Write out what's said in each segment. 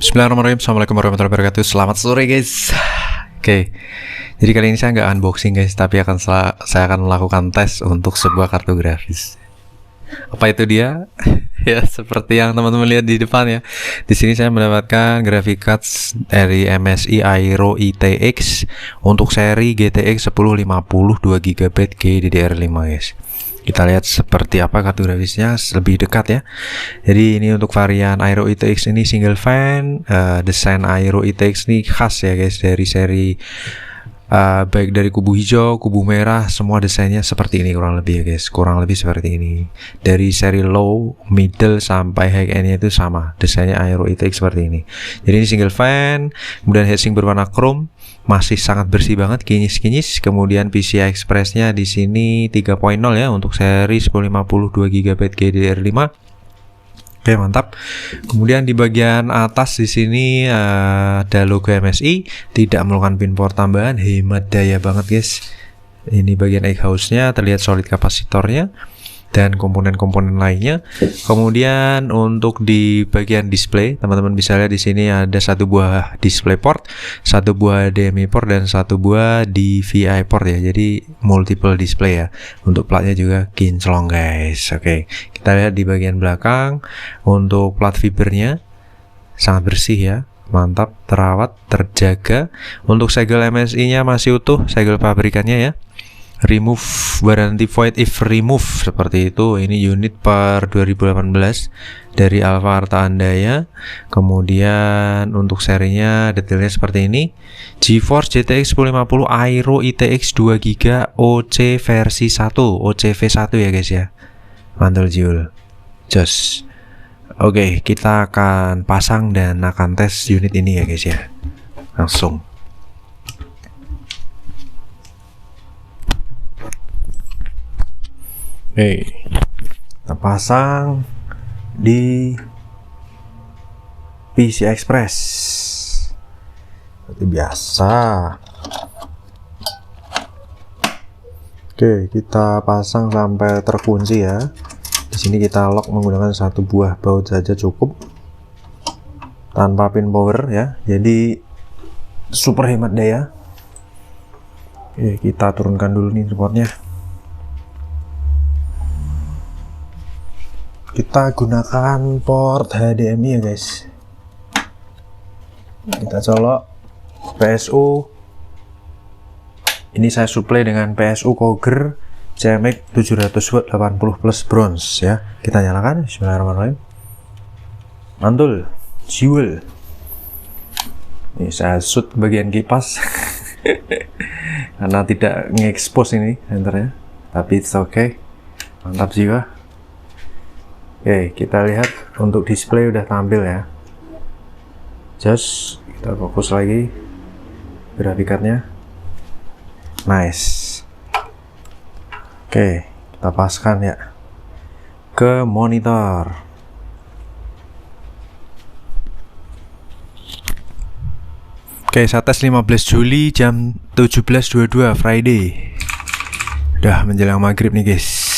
Bismillahirrahmanirrahim. Assalamualaikum warahmatullahi wabarakatuh. Selamat sore guys. Oke, jadi kali ini saya nggak unboxing guys, tapi saya akan melakukan tes untuk sebuah kartu grafis. Apa itu dia? Ya seperti yang teman-teman lihat di depan ya. Di sini saya mendapatkan graphic cards dari MSI Aero ITX untuk seri GTX 1050 2GB GDDR5 guys. Kita lihat seperti apa kartu grafisnya lebih dekat ya. Jadi ini untuk varian Aero ITX ini single fan. Desain Aero ITX ini khas ya guys, dari seri baik dari kubu hijau, kubu merah, semua desainnya seperti ini kurang lebih ya guys. Kurang lebih seperti ini. Dari seri low, middle sampai high endnya itu sama. Desainnya Aero ITX seperti ini. Jadi ini single fan, kemudian heatsink berwarna chrome. Masih sangat bersih banget, kinyis-kinyis. Kemudian PCI Express-nya di sini 3.0 ya untuk seri 1050 2GB GDDR5. Oke, mantap. Kemudian di bagian atas di sini ada logo MSI, tidak memerlukan pin port tambahan, hemat daya banget guys. Ini bagian egghouse-nya, terlihat solid kapasitornya dan komponen-komponen lainnya. Kemudian untuk di bagian display, teman-teman bisa lihat di sini ada satu buah display port, satu buah HDMI port, dan satu buah DVI port ya. Jadi multiple display ya. Untuk platnya juga kinclong guys. Oke, kita lihat di bagian belakang. Untuk plat fibernya sangat bersih ya. Mantap, terawat, terjaga. Untuk segel MSI-nya masih utuh, segel pabrikannya ya. Remove warranty void if remove, seperti itu. Ini unit per 2018 dari Alfa Arta Andaya. Kemudian untuk serinya detailnya seperti ini. GeForce GTX 1050 Aero ITX 2GB OC versi 1, OCV1 ya guys ya. Mantul jiul. Jos. Oke, kita akan pasang dan akan tes unit ini ya guys ya. Langsung. Oke, kita pasang di PCI Express seperti biasa. Oke, kita pasang sampai terkunci ya. Di sini kita lock menggunakan satu buah baut saja cukup, tanpa pin power ya. Jadi super hemat daya. Oke, kita turunkan dulu nih remote-nya. Kita gunakan port HDMI ya guys. Kita colok PSU. Ini saya supply dengan PSU Coger CMX 700W 80 plus bronze ya. Kita nyalakan. Bismillahirrahmanirrahim. Mantul, jiwel. Ini saya shoot bagian kipas karena tidak nge-expose ini senternya, tapi it's okay. Mantap jiwa. Oke, kita lihat untuk display udah tampil ya. Just kita fokus lagi grafiknya. Nice. Oke, kita paskan ya ke monitor. Oke, saya tes 15 Juli jam 17.22 Friday. Udah menjelang maghrib nih guys.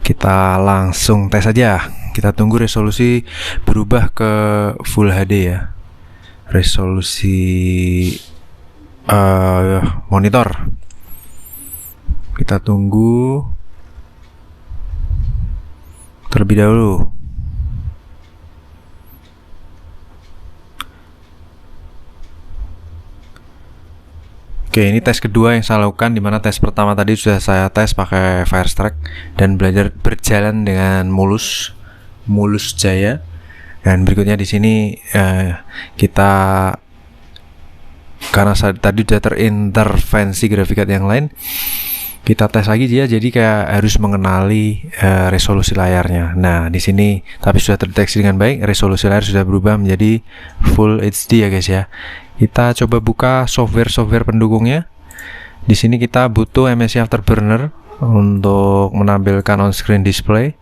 Kita langsung tes aja. Kita tunggu resolusi berubah ke Full HD ya. Resolusi monitor. Kita tunggu terlebih dahulu. Oke, ini tes kedua yang saya lakukan, dimana tes pertama tadi sudah saya tes pakai Firestrike dan belajar berjalan dengan mulus jaya. Dan berikutnya di sini kita, karena tadi sudah terintervensi grafik card yang lain, kita tes lagi dia, jadi kayak harus mengenali resolusi layarnya. Nah, di sini tapi sudah terdeteksi dengan baik, resolusi layar sudah berubah menjadi Full HD ya guys ya. Kita coba buka software pendukungnya. Di sini kita butuh MSI Afterburner untuk menampilkan on-screen display.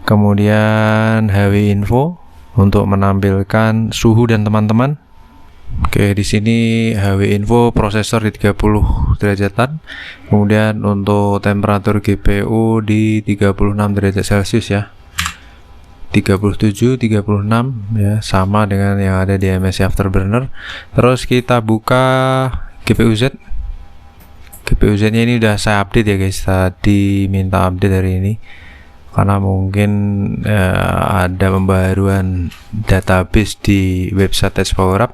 Kemudian HW Info untuk menampilkan suhu dan teman-teman. Oke, di sini HW Info prosesor di 30 derajatan. Kemudian untuk temperatur GPU di 36 derajat Celcius ya. 37, 36 ya, sama dengan yang ada di MSI Afterburner. Terus kita buka GPU-Z. GPU-Z-nya ini udah saya update ya guys, tadi minta update hari ini karena mungkin ada pembaruan database di website tes PowerUp.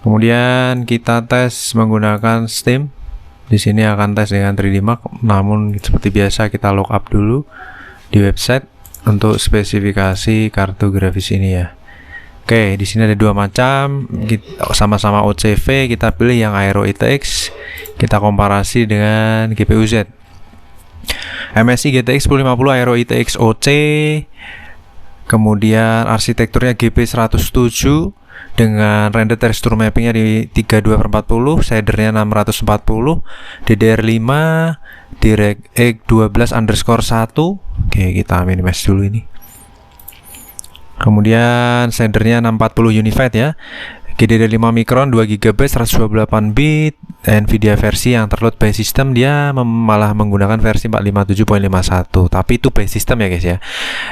Kemudian kita tes menggunakan Steam. Di sini akan tes dengan 3D Mark, namun seperti biasa kita lookup dulu di website untuk spesifikasi kartu grafis ini ya. Oke, di sini ada dua macam, sama-sama OCV, kita pilih yang Aero ITX, kita komparasi dengan GPU-Z. MSI GTX 1050 Aero ITX OC, kemudian arsitekturnya GP107 dengan render texture mappingnya di 32/40, shadernya 640, DDR5, DirectX 12_1. Oke, kita minimize dulu ini. Kemudian shadernya 640 Unified ya, GDDR5 Micron 2GB 128 bit. Nvidia versi yang terload by system dia malah menggunakan versi 457.51, tapi itu by system ya guys ya.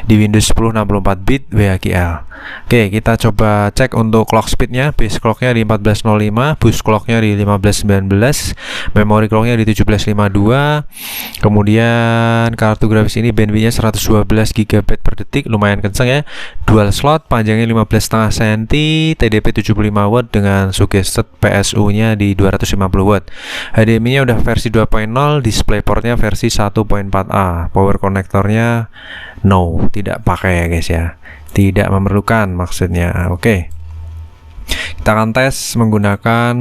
Di Windows 10 64 bit WHQL. Oke, kita coba cek untuk clock speednya. Base clocknya di 1405, boost clocknya di 1519, memory clocknya di 1752. Kemudian kartu grafis ini bandwidthnya 112 GB per detik, lumayan kenceng ya. Dual slot, panjangnya 15,5 cm, TDP 75 watt dengan suggested PSU nya di 250 watt. HDMI nya udah versi 2.0, DisplayPort nya versi 1.4a, power konektornya no, tidak pakai ya guys ya, tidak memerlukan maksudnya. Oke, kita akan tes menggunakan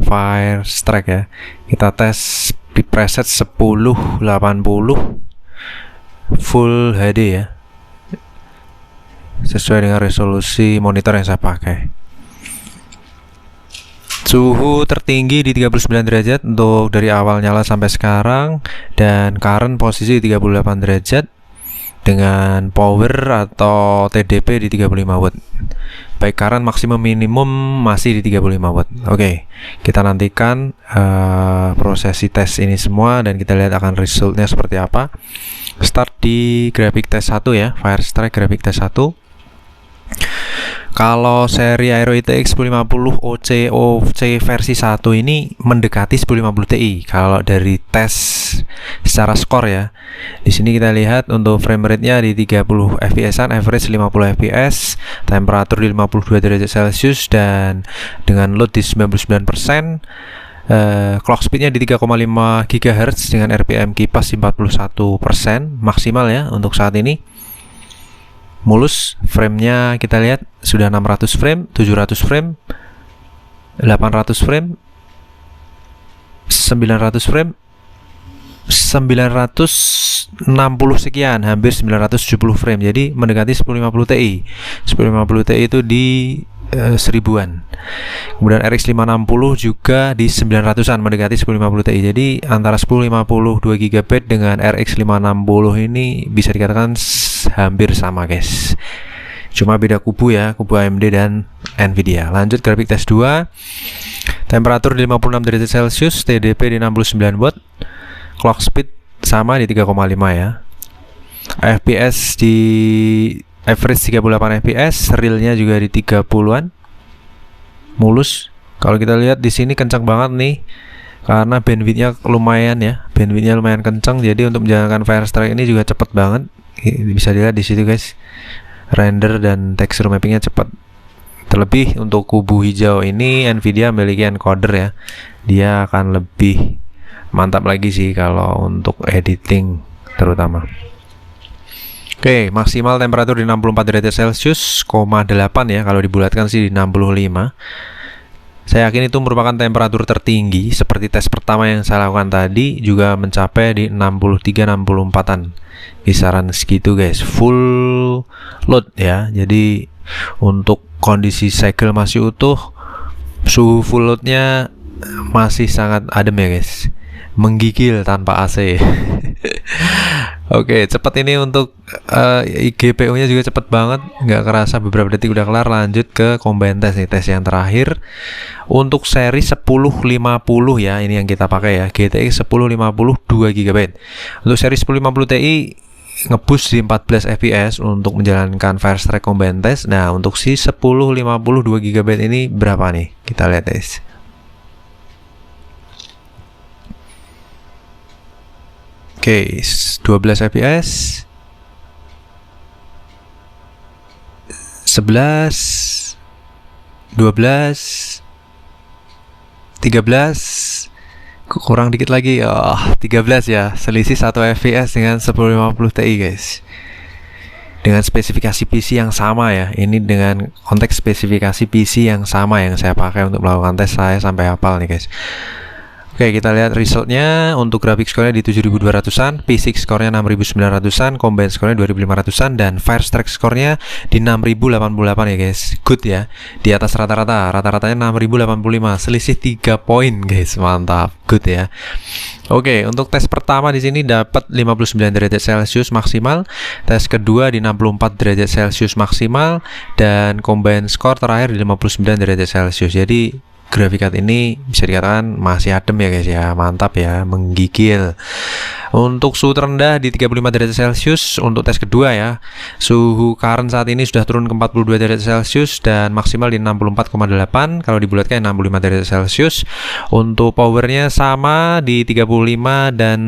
Firestrike ya. Kita tes di preset 1080 Full HD ya, sesuai dengan resolusi monitor yang saya pakai. Suhu tertinggi di 39 derajat untuk dari awal nyala sampai sekarang, dan current posisi di 38 derajat dengan power atau TDP di 35 watt. Baik current maksimum minimum masih di 35 watt. Oke, kita nantikan prosesi tes ini semua dan kita lihat akan resultnya seperti apa. Start di graphic test 1 ya, Firestrike graphic test 1. Kalau seri Aero ITX 1050 OC versi 1 ini mendekati 1050 Ti kalau dari tes secara skor ya. Di sini kita lihat untuk frame rate-nya di 30 fps-an, average 50 fps, temperatur di 52 derajat Celcius dan dengan load di 99%. Clock speednya di 3,5 GHz dengan RPM kipas di 41% maksimal ya untuk saat ini. Mulus, frame-nya kita lihat sudah 600 frame, 700 frame, 800 frame, 900 frame, 960 sekian, hampir 970 frame. Jadi mendekati 1050 Ti. 1050 Ti itu di seribuan. Kemudian RX 560 juga di 900-an, mendekati 1050 Ti. Jadi antara 1050 2GB dengan RX 560 ini bisa dikatakan hampir sama guys. Cuma beda kubu ya, kubu AMD dan Nvidia. Lanjut graphic test 2. Temperatur di 56 derajat Celcius, TDP di 69 watt. Clock speed sama di 3,5 ya. FPS di average 38 fps, realnya juga di 30-an. Mulus. Kalau kita lihat di sini kencang banget nih, karena bandwidthnya lumayan ya, bandwidthnya lumayan kencang. Jadi untuk menjalankan Firestrike ini juga cepat banget. Bisa dilihat di situ guys, render dan texture mappingnya cepat. Terlebih untuk kubu hijau ini Nvidia memiliki encoder ya, dia akan lebih mantap lagi sih kalau untuk editing terutama. Oke, maksimal temperatur di 64 derajat Celcius, 8 ya, kalau dibulatkan sih di 65. Saya yakin itu merupakan temperatur tertinggi, seperti tes pertama yang saya lakukan tadi juga mencapai di 63-64an. Kisaran segitu guys, full load ya. Jadi untuk kondisi segel masih utuh, suhu full loadnya masih sangat adem ya guys, menggigil tanpa AC. Oke, cepat ini untuk GPU nya juga cepat banget, nggak kerasa beberapa detik udah kelar. Lanjut ke combine test nih, tes yang terakhir untuk seri 1050 ya, ini yang kita pakai ya, GTX 1050 2GB. Untuk seri 1050 Ti nge-boost di 14 fps untuk menjalankan Firestrike Combine Test. Nah, untuk si 1050 2GB ini berapa nih? Kita lihat guys. Oke, 12 fps, 11, 12, 13, kurang dikit lagi, 13 ya, selisih 1 fps dengan 1050 Ti guys, dengan spesifikasi PC yang sama ya. Ini dengan konteks spesifikasi PC yang sama yang saya pakai untuk melakukan tes, saya sampai hafal nih guys. Oke, kita lihat resultnya. Untuk grafik skornya di 7200-an, P6 skornya 6900-an, Combine skornya 2500-an, dan Firestrike skornya di 6088 ya guys. Good ya, di atas rata-rata. Rata-ratanya 6085, selisih 3 poin guys. Mantap, good ya. Oke, untuk tes pertama di sini dapat 59 derajat Celcius maksimal, tes kedua di 64 derajat Celcius maksimal, dan Combine skor terakhir di 59 derajat Celcius. Jadi grafik card ini bisa dikatakan masih adem ya guys ya, mantap ya, menggigil. Untuk suhu terendah di 35 derajat Celcius untuk tes kedua ya. Suhu current saat ini sudah turun ke 42 derajat Celcius dan maksimal di 64,8. Kalau dibulatkan 65 derajat Celcius. Untuk powernya sama di 35 dan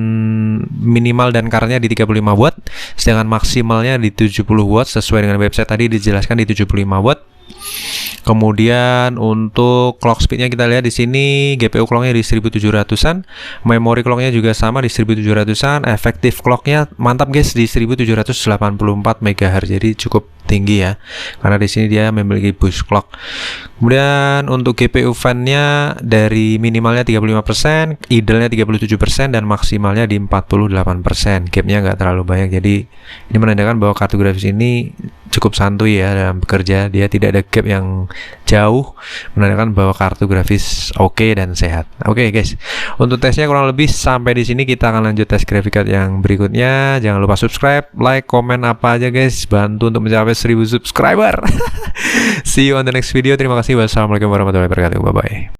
minimal dan currentnya di 35 watt. Sedangkan maksimalnya di 70 watt sesuai dengan website tadi dijelaskan di 75 watt. Kemudian untuk clock speednya kita lihat di sini, GPU clocknya di 1700-an, memori clocknya juga sama di 1700-an, efektif clocknya mantap guys di 1784 MHz, jadi cukup tinggi ya, karena di sini dia memiliki boost clock. Kemudian untuk GPU fan-nya dari minimalnya 35%, idealnya 37%, dan maksimalnya di 48%. Gapnya nggak terlalu banyak, jadi ini menandakan bahwa kartu grafis ini cukup santuy ya dalam bekerja. Dia tidak ada gap yang jauh, menandakan bahwa kartu grafis oke dan sehat. Oke guys, untuk tesnya kurang lebih sampai di sini. Kita akan lanjut tes graphic card yang berikutnya. Jangan lupa subscribe, like, komen apa aja guys, bantu untuk mencapai 1000 subscriber. See you on the next video. Terima kasih. Wassalamualaikum warahmatullahi wabarakatuh. Bye bye.